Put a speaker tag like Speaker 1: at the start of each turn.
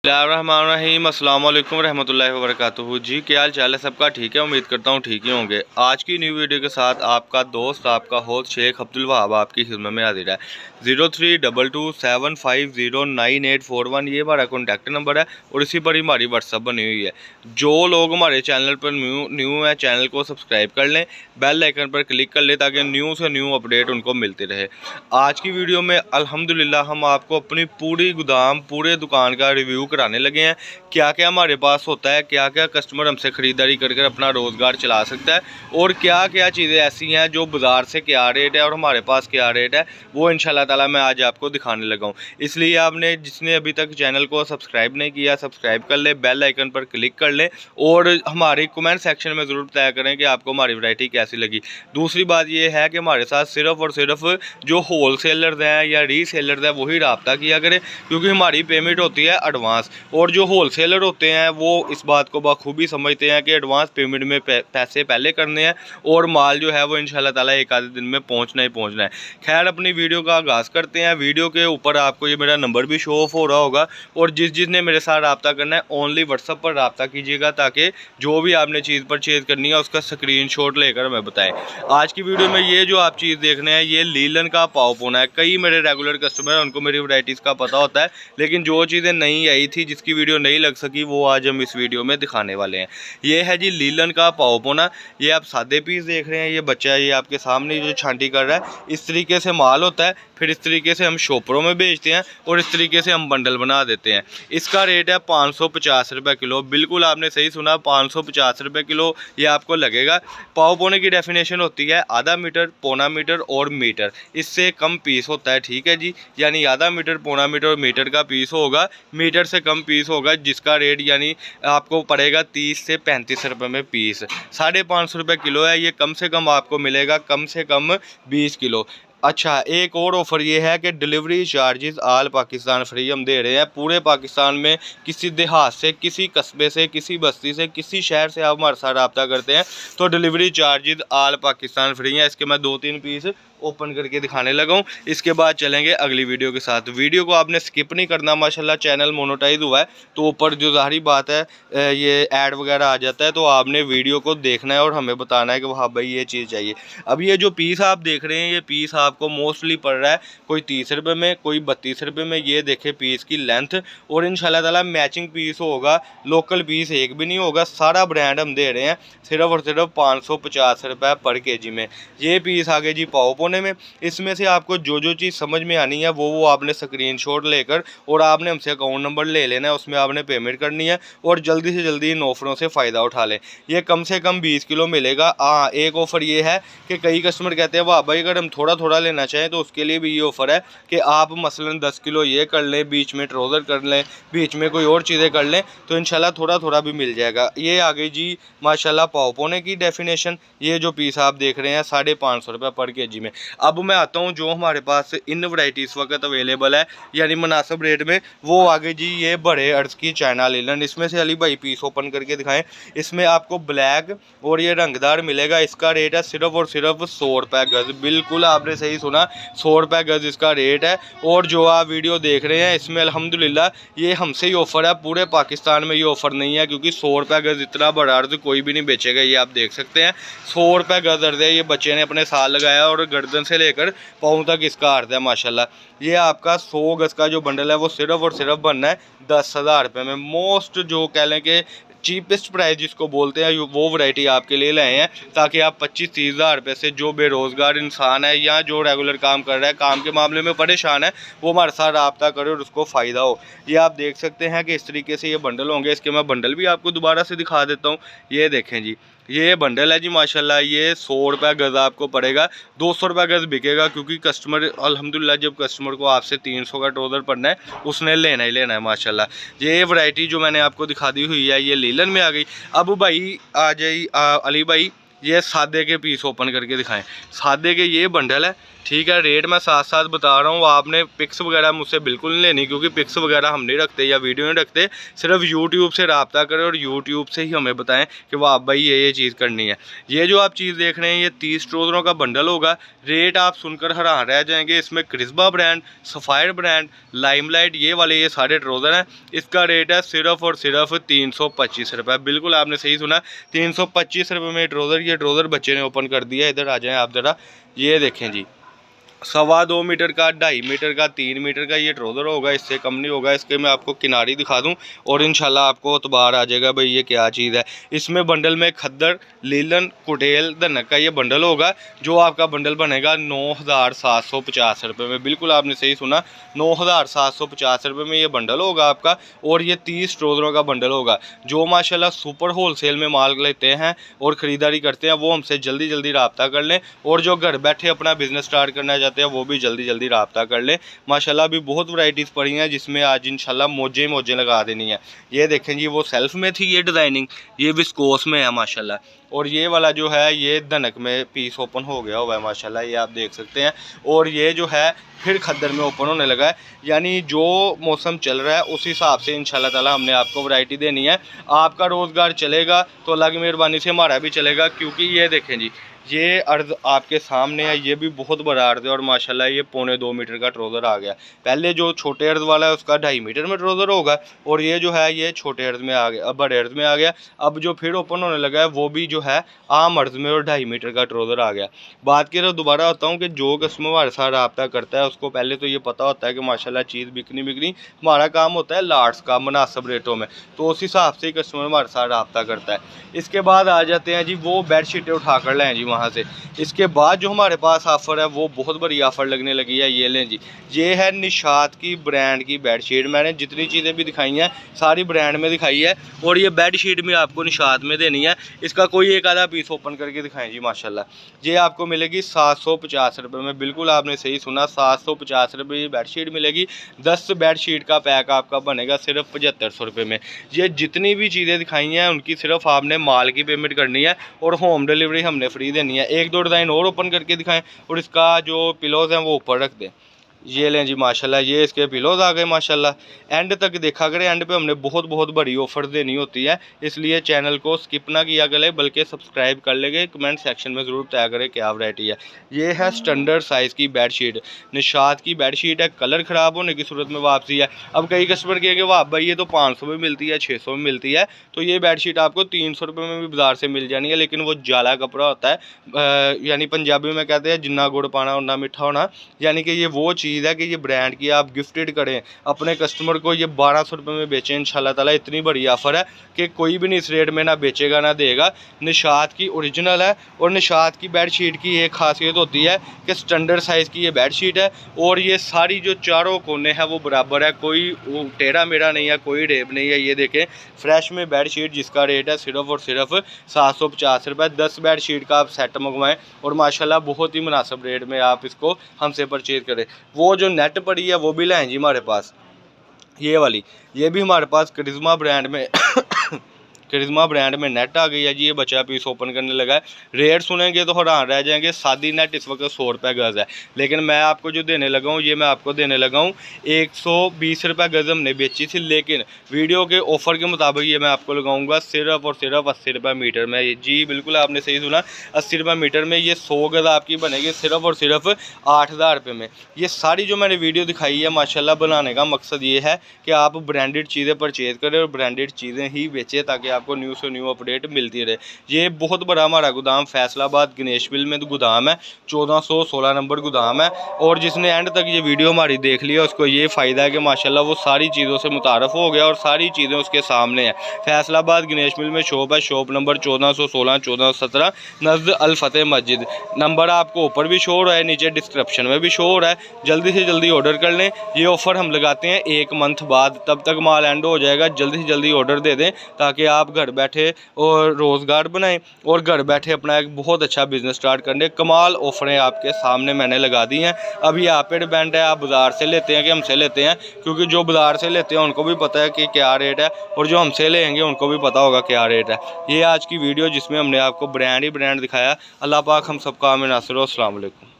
Speaker 1: बिस्मिल्लाहिर्रहमानिर्रहीम अस्सलाम वालेकुम रहमतुल्लाहि व बरकातुहू। जी क्या हाल चाल है सबका? ठीक है, उम्मीद करता हूँ ठीक ही होंगे। आज की न्यू वीडियो के साथ आपका दोस्त आपका होस्ट शेख अब्दुल वहाब आपकी खिदमत में हाजिर है। 0322750981 ये हमारा कॉन्टैक्ट नंबर है और इसी पर ही हमारी व्हाट्सअप बनी हुई है। जो लोग हमारे चैनल पर न्यू है चैनल को सब्सक्राइब कर लें, बेल आइकन पर क्लिक कर लें ताकि न्यू से न्यू अपडेट उनको मिलती रहे। आज की वीडियो में अल्हम्दुलिल्लाह हम आपको अपनी पूरी गोदाम पूरे दुकान का रिव्यू कराने लगे हैं। क्या क्या हमारे पास होता है, क्या क्या कस्टमर हमसे ख़रीदारी कर अपना रोज़गार चला सकता है और क्या क्या चीज़ें ऐसी हैं जो बाज़ार से क्या रेट है और हमारे पास क्या रेट है, वो इंशाल्लाह ताला मैं आज आपको दिखाने लगा हूँ। इसलिए आपने जिसने अभी तक चैनल को सब्सक्राइब नहीं किया सब्सक्राइब कर ले, बेल आइकन पर क्लिक कर लें और हमारे कमेंट सेक्शन में ज़रूर बताया करें कि आपको हमारी वैरायटी कैसी लगी। दूसरी बात ये है कि हमारे साथ सिर्फ़ और सिर्फ जो होल सेलर्स हैं या रीसेलर्स हैं वही रब्ता किया करें, क्योंकि हमारी पेमेंट होती है एडवांस और जो होल सेलर होते हैं वो इस बात को बखूबी समझते हैं कि एडवांस पेमेंट में पैसे पहले करने हैं और माल जो है वो इंशाल्लाह ताला एक आधे दिन में पहुंचना ही पहुंचना है। खैर अपनी वीडियो का आगाज़ करते हैं। वीडियो के ऊपर आपको ये मेरा नंबर भी शो ऑफ हो रहा होगा और जिसने मेरे साथ रब्ता करना है ओनली व्हाट्सअप पर रब्ता कीजिएगा ताकि जो भी आपने चीज़ परचेज़ करनी है उसका स्क्रीनशॉट लेकर हमें बताएं। आज की वीडियो में ये जो आप चीज़ देख रहे हैं ये लीलन का पाव पोना है। कई मेरे रेगुलर कस्टमर हैं उनको मेरी वैरायटीज़ का पता होता है, लेकिन जो चीज़ें नहीं आई थी जिसकी वीडियो नहीं लग सकी वो आज हम इस वीडियो में दिखाने वाले हैं। ये है जी लीलन का पाव पोना। ये आप सादे पीस देख रहे हैं, ये बच्चा है ये आपके सामने जो छांटी कर रहा है। इस तरीके से माल होता है, फिर इस तरीके से हम शॉपरों में बेचते हैं और इस तरीके से हम बंडल बना देते हैं। इसका रेट है 550 रुपये किलो। बिल्कुल आपने सही सुना, 550 रुपये किलो ये आपको लगेगा। पाव पोने की डेफिनेशन होती है आधा मीटर, पौना मीटर और मीटर। इससे कम पीस होता है, ठीक है जी। यानी आधा मीटर, पौना मीटर और मीटर का पीस होगा, मीटर से कम पीस होगा, जिसका रेट यानी आपको पड़ेगा 30 से 35 रुपये में पीस। 550 रुपये किलो है ये। कम से कम आपको मिलेगा कम से कम 20 किलो। अच्छा, एक और ऑफ़र ये है कि डिलीवरी चार्जेस आल पाकिस्तान फ्री हम दे रहे हैं। पूरे पाकिस्तान में किसी देहात से, किसी कस्बे से, किसी बस्ती से, किसी शहर से आप हमारे साथ रब्ता करते हैं तो डिलीवरी चार्जेस आल पाकिस्तान फ्री हैं। इसके मैं 2-3 पीस ओपन करके दिखाने लगा हूँ। इसके बाद चलेंगे अगली वीडियो के साथ। वीडियो को आपने स्किप नहीं करना। माशाल्लाह चैनल मोनेटाइज हुआ है तो ऊपर जो ज़ाहिरी बात है ये ऐड वगैरह आ जाता है, तो आपने वीडियो को देखना है और हमें बताना है कि हाँ भाई ये चीज़ चाहिए। अब ये जो पीस आप देख रहे हैं ये पीस आपको मोस्टली पड़ रहा है कोई 30 रुपये में, कोई 32 रुपये में। ये देखे पीस की लेंथ और इंशाल्लाह ताला मैचिंग पीस होगा, लोकल पीस एक भी नहीं होगा। सारा ब्रांड हम दे रहे हैं सिर्फ और सिर्फ 550 रुपये पर केजी में। ये पीस आगे जी पाव पोने में। इसमें से आपको जो जो चीज़ समझ में आनी है वो आपने स्क्रीनशॉट लेकर और आपने हमसे अकाउंट नंबर ले लेना है, उसमें आपने पेमेंट करनी है और जल्दी से जल्दी इन ऑफरों से फ़ायदा उठा लें। ये कम से कम 20 किलो मिलेगा। हाँ, एक ऑफ़र ये है कि कई कस्टमर कहते हैं वाह भाई अगर हम थोड़ा थोड़ा लेना चाहें तो उसके लिए भी ये ऑफ़र है कि आप मसलन 10 किलो ये कर लें, बीच में ट्राउज़र कर लें, बीच में कोई और चीज़ें कर लें तो इंशाल्लाह थोड़ा थोड़ा भी मिल जाएगा। ये आ गई जी माशाल्लाह पाव पोने की डेफिनेशन। ये जो पीस आप देख रहे हैं 550 रुपये पर केजी में। अब मैं आता हूँ जो हमारे पास इन वैरायटी इस वक्त अवेलेबल है यानी मुनासिब रेट में, वो आगे जी ये बड़े अर्ज की चाइना लीलन। इसमें से अली भाई पीस ओपन करके दिखाएं। इसमें आपको ब्लैक और ये रंगदार मिलेगा। इसका रेट है सिर्फ और सिर्फ 100 रुपये गज़। बिल्कुल आपने सही सुना, 100 रुपये गज़ इसका रेट है। और जो आप वीडियो देख रहे हैं इसमें अल्हम्दुलिल्लाह ये हमसे ही ऑफ़र है, पूरे पाकिस्तान में ये ऑफ़र नहीं है, क्योंकि 100 रुपये गज़ इतना बड़ा अर्ज कोई भी नहीं बेचेगा। ये आप देख सकते हैं 100 रुपये गज़ अर्ज है। ये बच्चे ने अपने साथ लगाया और गर्दन से लेकर पाँव तक इसका अर्थ है माशाल्लाह। ये आपका 100 गज का जो बंडल है वो सिर्फ और सिर्फ बनना है 10,000 रुपये में। मोस्ट जो कह लें कि चीपेस्ट प्राइस जिसको बोलते हैं वो वैरायटी आपके लिए लाए हैं ताकि आप 25-30 हज़ार रुपये से जो बेरोज़गार इंसान है या जो रेगुलर काम कर रहा है, काम के मामले में परेशान है, वो हमारे साथ रब्ता करे और उसको फ़ायदा हो। ये आप देख सकते हैं कि इस तरीके से ये बंडल होंगे। इसके मैं बंडल भी आपको दोबारा से दिखा देता हूँ। ये देखें जी, ये बंडल है जी माशाल्लाह। ये 100 रुपये गज़ आपको पड़ेगा, 200 रुपये गज़ बिकेगा, क्योंकि कस्टमर अल्हम्दुलिल्लाह जब कस्टमर को आपसे 300 का ट्राउज़र पड़ना है उसने लेना ही लेना है माशाल्लाह। ये वैरायटी जो मैंने आपको दिखा दी हुई है ये लीलन में आ गई। अब भाई आ जाइए अली भाई ये सादे के पीस ओपन करके दिखाएं। सादे के ये बंडल है, ठीक है। रेट मैं साथ साथ बता रहा हूँ, आपने पिक्स वगैरह मुझसे बिल्कुल नहीं लेनी, क्योंकि पिक्स वगैरह हम नहीं रखते या वीडियो नहीं रखते। सिर्फ यूट्यूब से रब्ता करें और यूट्यूब से ही हमें बताएं कि वाह भाई ये चीज़ करनी है। ये जो आप चीज़ देख रहे हैं ये 30 ट्राउज़रों का बंडल होगा। रेट आप सुनकर हैरान रह जाएंगे। इसमें क्रिस्बा ब्रांड, सफ़ायर ब्रांड, लाइमलाइट ये वाले ये सारे ट्राउज़र हैं। इसका रेट है सिर्फ और सिर्फ 325 रुपये। बिल्कुल आपने सही सुना, 325 रुपये में ट्राउज़र। ये ट्राउज़र बच्चे ने ओपन कर दिया। इधर आ जाएँ आप ज़रा, ये देखें जी, 2.25 मीटर का, 2.5 मीटर का, 3 मीटर का ये ट्राउज़र होगा, इससे कम नहीं होगा। इसके मैं आपको किनारी दिखा दूं और इंशाल्लाह आपको एतबार आ जाएगा भाई ये क्या चीज़ है। इसमें बंडल में खद्दर, लीलन, कुटेल, धनक का ये बंडल होगा, जो आपका बंडल बनेगा 9,750 रुपये में। बिल्कुल आपने सही सुना, 9,750 रुपये में ये बंडल होगा आपका। और ये 30 ट्राउज़रों का बंडल होगा। जो माशाल्लाह सुपर होलसेल में माल लेते हैं और ख़रीदारी करते हैं वो हमसे जल्दी जल्दी रब्ता कर लें, और जो घर बैठे अपना बिज़नेस स्टार्ट करना चाहते हैं वो भी जल्दी जल्दी रब्ता कर लें। माशाल्लाह अभी बहुत वैरायटीज़ पड़ी हैं, जिसमें आज इंशाल्लाह मौजें मौजें लगा देनी है। ये देखें जी, वो सेल्फ में थी ये डिज़ाइनिंग, ये विस्कोस में है माशाल्लाह। और ये वाला जो है ये धनक में पीस ओपन हो गया हुआ है माशाल्लाह, ये आप देख सकते हैं। और ये जो है फिर खद्दर में ओपन होने लगा है। यानी जो मौसम चल रहा है उस हिसाब से इंशाल्लाह ताला हमने आपको वैरायटी देनी है। आपका रोज़गार चलेगा तो अल्लाह की मेहरबानी से हमारा भी चलेगा। क्योंकि ये देखें जी, ये अर्ज़ आपके सामने है, ये भी बहुत बड़ा अर्ज़ है। और माशाल्लाह ये 2.25 मीटर का ट्राउज़र आ गया। पहले जो छोटे अर्ज़ वाला है उसका 2.5 मीटर में ट्राउज़र होगा, और ये जो है ये छोटे अर्ज़ में आ गया, अब बड़े अर्ज़ में आ गया। अब जो फिर ओपन होने लगा है वो भी जो है आम अर्ज़ में और 2.5 मीटर का ट्राउज़र आ गया। बात की तो दोबारा होता हूँ कि जो कस्टमर हमारे साथ रब्ता करता है उसको पहले तो ये पता होता है कि माशाल्लाह चीज़ बिकनी। हमारा काम होता है लाट्स का, मुनासिब रेटों में, तो उस हिसाब से ही कस्टमर हमारे साथ रब्ता करता है। इसके बाद आ जाते हैं जी, वो बेडशीटें उठा कर लाएँ जी वहाँ से। इसके बाद जो हमारे पास ऑफ़र है वो बहुत बड़ी ऑफ़र लगने लगी है। ये लें जी, ये है निशात की ब्रांड की बेडशीट। मैंने जितनी चीज़ें भी दिखाई हैं सारी ब्रांड में दिखाई है, और ये बेडशीट भी आपको निशात में देनी है। इसका कोई एक आधा पीस ओपन करके दिखाएं जी माशाल्लाह। ये आपको मिलेगी 750 रुपये में। बिल्कुल आपने सही सुना, 750 रुपये की बेडशीट मिलेगी। 10 बेडशीट का पैक आपका बनेगा सिर्फ 7500 रुपये में। ये जितनी भी चीज़ें दिखाई हैं उनकी सिर्फ आपने माल की पेमेंट करनी है, और होम डिलीवरी हमने फ्री देनी है। एक दो डिज़ाइन और ओपन करके दिखाएं, और इसका जो पिलोज़ हैं वो ऊपर रख दें। ये लें जी माशाल्लाह, ये इसके पिलोज़ आ गए माशाल्लाह। एंड तक देखा करें, एंड पे हमने बहुत बड़ी ऑफ़र देनी होती है, इसलिए चैनल को स्किप ना किया करें बल्कि सब्सक्राइब कर लेंगे। कमेंट सेक्शन में ज़रूर तय करें क्या वैरायटी है। ये है स्टैंडर्ड साइज़ की बेडशीट, निशात की बेडशीट है। कलर ख़राब होने की सूरत में वापसी है। अब कई कस्टमर कहेंगे वाह भाई ये तो 500 में मिलती है, 600 में मिलती है, तो ये बेडशीट आपको 300 रुपये में भी बाज़ार से मिल जानी है। लेकिन वो जाला कपड़ा होता है, यानी पंजाबी में कहते हैं जिन्ना गुड़ पाना उन्ना मीठा होना। यानी कि ये वो चीज़ है कि ये ब्रांड की आप गिफ्टेड करें अपने कस्टमर को, ये 1200 रुपये में बेचें इंशाल्लाह ताला। इतनी बड़ी ऑफ़र है कि कोई भी नहीं इस रेट में ना बेचेगा ना देगा। निशात की ओरिजिनल है, और निशात की बेडशीट की एक खासियत होती है कि स्टैंडर्ड साइज़ की ये बेडशीट है, और ये सारी जो चारों कोने हैं वो बराबर है, कोई टेढ़ा मेढ़ा नहीं है, कोई रेब नहीं है। ये देखें फ्रेश में बेडशीट, जिसका रेट है सिर्फ और सिर्फ 750 रुपये। 10 बेडशीट का आप सेट मंगवाएँ और माशाल्लाह बहुत ही मुनासिब रेट में आप इसको हमसे परचेज़ करें। वो जो नेट पड़ी है वो भी लाएं जी हमारे पास, ये वाली, ये भी हमारे पास करिश्मा ब्रांड में करिश्मा ब्रांड में नेट आ गई है जी। ये बच्चा पीस ओपन करने लगा है। रेट सुनेंगे तो हैरान रह जाएंगे। सादी नेट इस वक्त 100 रुपये गज़ है, लेकिन मैं आपको जो देने लगा हूँ ये मैं आपको देने लगा हूँ 120 रुपये गज़ हमने बेची थी, लेकिन वीडियो के ऑफ़र के मुताबिक ये मैं आपको लगाऊंगा सिर्फ और सिर्फ 80 रुपये मीटर में। जी बिल्कुल आपने सही सुना, 80 रुपये मीटर में। ये 100 गज़ आपकी बनेगी सिर्फ और सिर्फ 8000 रुपये में। ये सारी जो मैंने वीडियो दिखाई है माशाल्लाह, बनाने का मकसद ये है कि आप ब्रांडेड चीज़ें परचेज़ करें और ब्रांडेड चीज़ें ही बेचें, ताकि आपको न्यू से न्यू अपडेट मिलती रहे। ये बहुत बड़ा हमारा गोदाम फैसलाबाद गणेश बिल में गोदाम है, 1416 नंबर गोदाम है। और जिसने एंड तक ये वीडियो हमारी देख लिया उसको ये फ़ायदा है कि माशाल्लाह वो सारी चीज़ों से मुतारफ़ हो गया और सारी चीज़ें उसके सामने हैं। फैसलाबाद गणेश बिल में शॉप है, शॉप नंबर 1416 1417 नज़द अल फतेह मस्जिद। नंबर आपको ऊपर भी शो हो रहा है, नीचे डिस्क्रिप्शन में भी शो हो रहा है। जल्दी से जल्दी ऑर्डर कर लें। ये ऑफ़र हम लगाते हैं 1 मंथ बाद, तब तक माल एंड हो जाएगा। जल्दी से जल्दी ऑर्डर दे दें ताकि आप घर बैठे और रोज़गार बनाएं और घर बैठे अपना एक बहुत अच्छा बिज़नेस स्टार्ट करने। कमाल ऑफरें आपके सामने मैंने लगा दी हैं। अभी आप पे डिपेंड है आप बाज़ार से लेते हैं कि हमसे लेते हैं, क्योंकि जो बाज़ार से लेते हैं उनको भी पता है कि क्या रेट है, और जो हमसे लेंगे उनको भी पता होगा क्या रेट है। ये आज की वीडियो जिसमें हमने आपको ब्रांड ही ब्रांड दिखाया। अल्लाह पाक हम सबका आमीन नासिर। अस्सलाम वालेकुम।